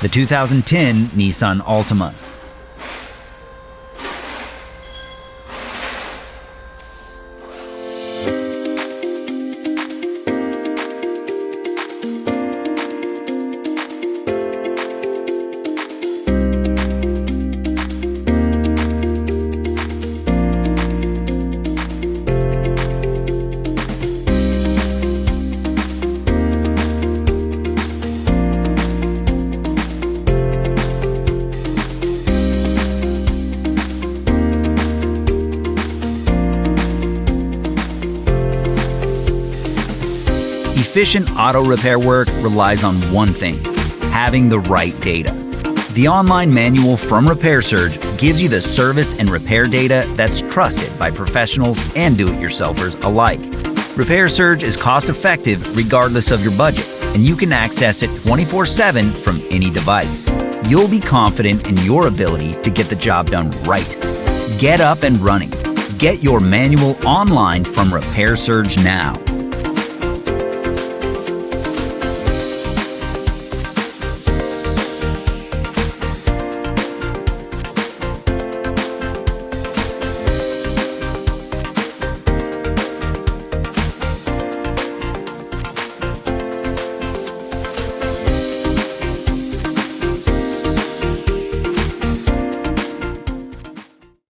the 2010 Nissan Altima. Efficient auto repair work relies on one thing: having the right data. The online manual from RepairSurge gives you the service and repair data that's trusted by professionals and do-it-yourselfers alike. RepairSurge is cost-effective regardless of your budget, and you can access it 24/7 from any device. You'll be confident in your ability to get the job done right. Get up and running. Get your manual online from RepairSurge now.